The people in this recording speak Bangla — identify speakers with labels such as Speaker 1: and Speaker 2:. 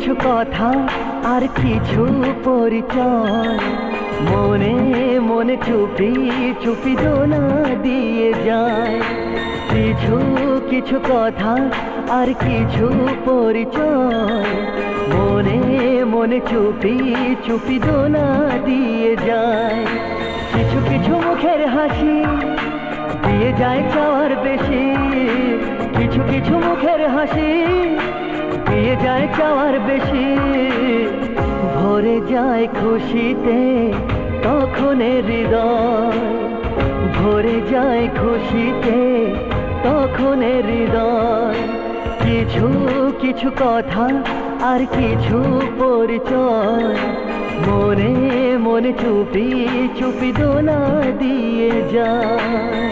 Speaker 1: কিছু কথা আর কিছু পরিচয়, মনে মনে চুপি চুপি দোলা দিয়ে যায়। কিছু কিছু কথা আর কিছু পরিচয়, মনে মনে চুপি চুপি দোলা দিয়ে যায়। কিছু কিছু মুখের হাসি দিয়ে যায় চাওয়ার বেশি, কিছু কিছু মুখের হাসি দিয়ে যায় চাওয়ার বেশি। ভরে যায় খুশিতে তখন হৃদয়, ভরে যায় খুশিতে তখন হৃদয়। কিছু কিছু কথা আর কিছু পরিচয়, মনে মনে চুপি চুপি দোলা দিয়ে যায়।